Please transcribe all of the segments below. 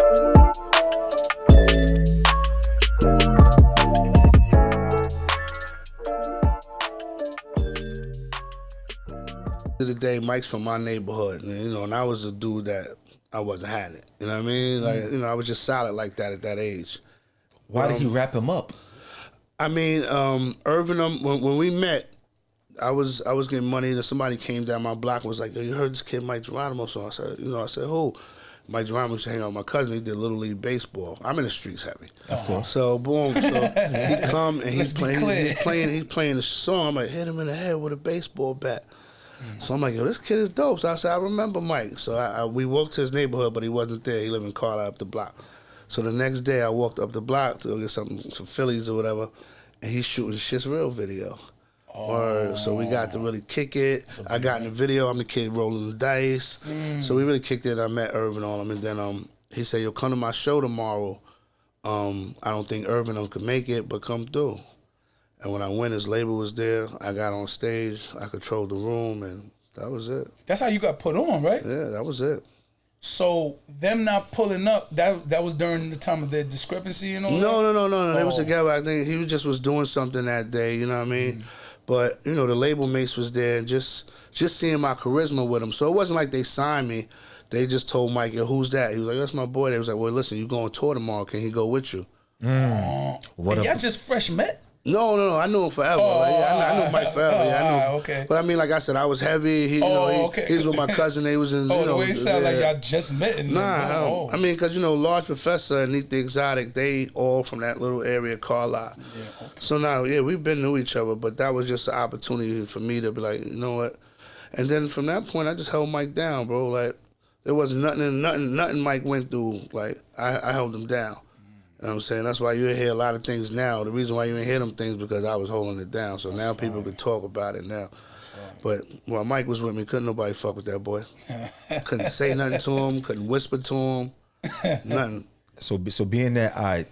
Of the day, Mike's from my neighborhood, and I was a dude that I wasn't having it. You know what I mean? Like, I was just solid like that at that age. Why did he wrap him up? I mean, Irv and them, when we met, I was getting money, and somebody came down my block and was like, "Yo, you heard this kid Mic Geronimo?" So I said, who? Mic Geronimo used to hang out with my cousin. He did Little League baseball. I'm in the streets heavy. Of course. So boom, so he come and he's playing the song. I'm like, hit him in the head with a baseball bat. So I'm like, yo, this kid is dope. So I said, I remember Mike. So we walked to his neighborhood, but he wasn't there. He lived in Carlisle up the block. So the next day I walked up the block to go get some Phillies or whatever, and he's shooting Shit's Real video. So we got to really kick it. I got in the video. I'm the kid rolling the dice. So we really kicked it. I met Irv and all of them. And then he said, yo, come to my show tomorrow. I don't think Irv and them could make it, but come through. And when I went, his label was there. I got on stage. I controlled the room, and that was it. That's how you got put on, right? Yeah, that was it. So them not pulling up, that was during the time of their discrepancy and all that? No. They was together. I think he was doing something that day, you know what I mean? But, the label mates was there, and just seeing my charisma with them. So it wasn't like they signed me. They just told Mike, yo, who's that? He was like, that's my boy. They was like, well, listen, you going on tour tomorrow. Can he go with you? Y'all just fresh met? No, I knew him forever. I knew Mike forever. I knew. Okay. But I mean, like I said, I was heavy. He was with my cousin. They was in. The way it sounded like y'all just met. I mean, because Large Professor and Neat the Exotic, they all from that little area, Carlisle. Yeah, okay. So now, we've been to each other, but that was just an opportunity for me to be like, you know what? And then from that point, I just held Mike down, bro. Like there wasn't nothing Mike went through. Like I held him down. You know what I'm saying? That's why you hear a lot of things now. The reason why you ain't hear them things because I was holding it down. So now people can talk about it now. But while Mike was with me, couldn't nobody fuck with that boy. Couldn't say nothing to him. Couldn't whisper to him. Nothing. So being that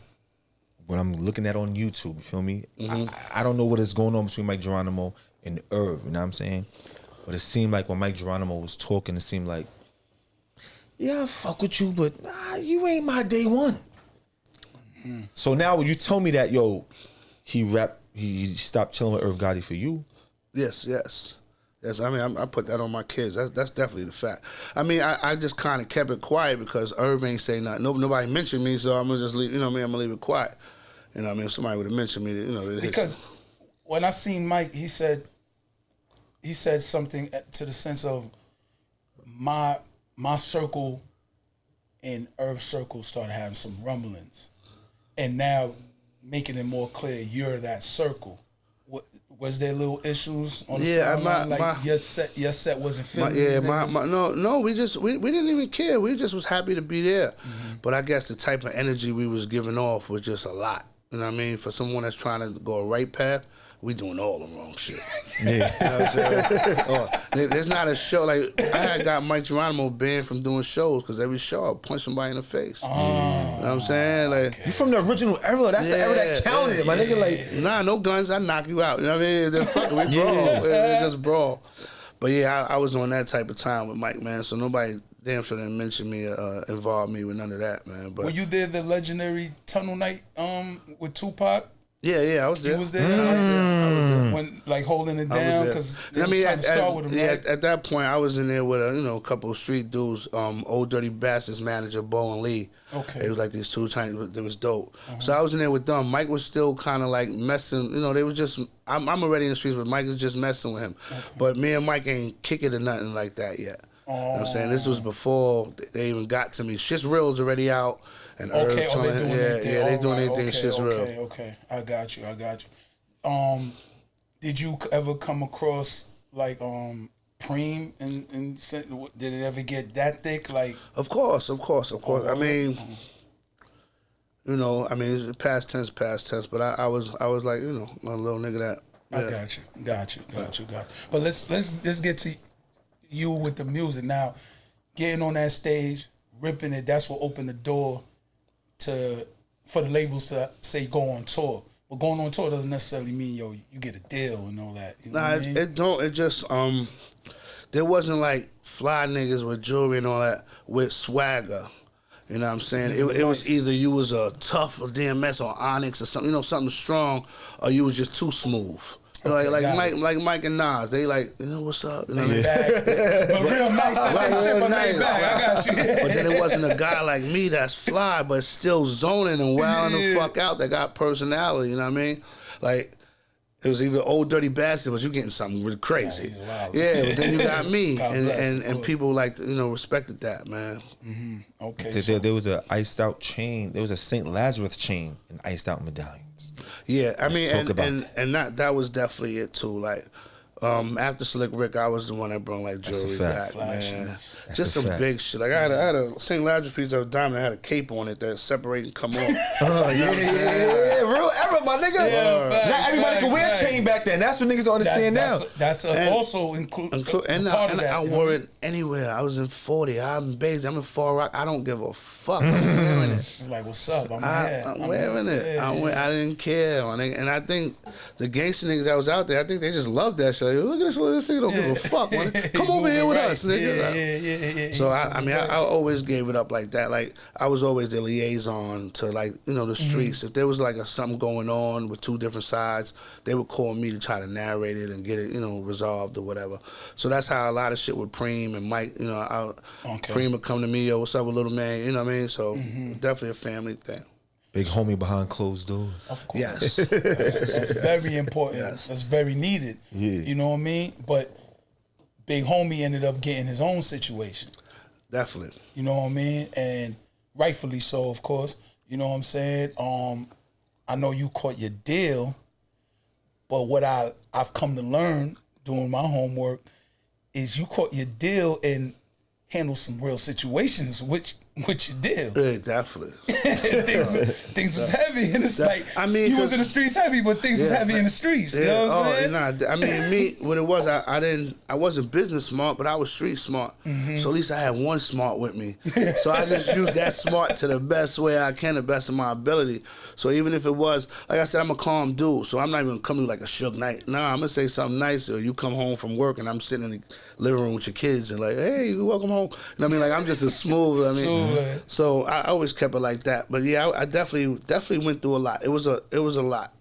when I'm looking at on YouTube, you feel me? I don't know what is going on between Mic Geronimo and Irv. You know what I'm saying? But it seemed like when Mic Geronimo was talking, it seemed like, yeah, I fuck with you, but you ain't my day one. So now when you tell me that, yo, he stopped chilling with Irv Gotti for you? Yes. I mean, I put that on my kids. That's definitely the fact. I mean, I just kind of kept it quiet because Irv ain't say nothing. Nobody mentioned me, so I'm gonna just leave. I'm gonna leave it quiet. I mean, if somebody would have mentioned me, because when I seen Mike, he said something to the sense of my circle and Irv's circle started having some rumblings. And now making it more clear you're that circle. Was there little issues on the sideline? Your set wasn't fitting? No, we didn't even care. We just was happy to be there. But I guess the type of energy we was giving off was just a lot. You know what I mean? For someone that's trying to go a right path, we doing all the wrong shit. Yeah. You know what I'm saying? There's not a show, like, I had got Mic Geronimo banned from doing shows because every show I punch somebody in the face. You know what I'm saying? Like, you from the original era. That's the era that counted. My nigga, like, nah, no guns, I knock you out. You know what I mean? Then fuck it, we brawl. We just brawl. But yeah, I was on that type of time with Mike, man, so nobody damn sure didn't mention me, involve me with none of that, man. But were you there the legendary Tunnel Night with Tupac? Yeah, I was there. You was there? I was there. When, like, holding it down? Because trying to start with him, right? At that point, I was in there with a couple of street dudes, Old Dirty Bastards manager, Bo and Lee. Okay. It was like these two Chinese, it was dope. So I was in there with them. Mike was still kind of like messing, they was just, I'm already in the streets, but Mike was just messing with him. Okay. But me and Mike ain't kick it or nothing like that yet. You know what I'm saying? This was before they even got to me. Shit's Real's already out. And they doing anything. They doing anything. Shit's real. Okay. I got you. Did you ever come across like Preem and did it ever get that thick? Like, of course. I mean, past tense. But I was like, a little nigga that. Yeah. I got you. But let's get to you with the music now. Getting on that stage, ripping it. That's what opened the door for the labels to say go on tour. But going on tour doesn't necessarily mean you get a deal and all that. You know what I mean? It don't. It just there wasn't like fly niggas with jewelry and all that with swagger. You know what I'm saying? It was either you was a tough DMS or Onyx or something, you know, something strong, or you was just too smooth. Okay, like Mike and Nas, they like, you know, what's up? You know what I mean? But real nice at that shit, but laid back. I got you. But then it wasn't a guy like me that's fly, but still zoning and wilding the fuck out that got personality, you know what I mean? Like, it was either Old Dirty Bastard, but you getting something really crazy. Yeah, but then you got me, and people like, you know, respected that, man. Mm-hmm. Okay. There was a iced out chain. There was a St. Lazarus chain and iced out medallions. Yeah, I mean, that. and that was definitely it too. Like, after Slick Rick, I was the one that brought like jewelry back, man. Just some big shit. Like I had a St. Lazarus piece of diamond that had a cape on it that separate and come off. Real era, my nigga. Not everybody could wear chain back then. That's what niggas don't understand now. That's also include and I wore it anywhere. I was in 40. I'm in Beijing. I'm in Far Rock. I don't give a fuck. I'm wearing it. It's like, what's up? I'm wearing it. I didn't care, and I think the gangster niggas that was out there, I think they just loved that shit. Like, look at this nigga, don't give a fuck, man. Come over here with us, nigga. So I always gave it up like that. Like I was always the liaison to, like, you know, the streets. If there was like something going on with two different sides, they would call me to try to narrate it and get it, you know, resolved or whatever. So that's how a lot of shit with Preem and Mike, you know, Preem would come to me, yo, what's up with little man, you know what I mean? So definitely a family thing. Big homie behind closed doors. Of course. Yes. That's very important. Yes. That's very needed. Yeah. You know what I mean? But Big Homie ended up getting his own situation. Definitely. You know what I mean? And rightfully so, of course. You know what I'm saying? I know you caught your deal, but what I've come to learn doing my homework is you caught your deal and handled some real situations, which you did. Yeah, definitely. things was heavy, and it's like, I mean, you was in the streets heavy, but things was heavy in the streets. You know what I'm saying? Nah, I mean, me, what it was, I wasn't business smart, but I was street smart. So at least I had one smart with me. So I just used that smart to the best way I can, the best of my ability. So even if it was, like I said, I'm a calm dude, so I'm not even coming like a Suge Knight. Nah, I'm gonna say something nice, or you come home from work and I'm sitting in the living room with your kids and like, hey, welcome home. You know what I mean? Like, I'm just as smooth. I mean, so I always kept it like that. But yeah, I definitely went through a lot. It was a lot.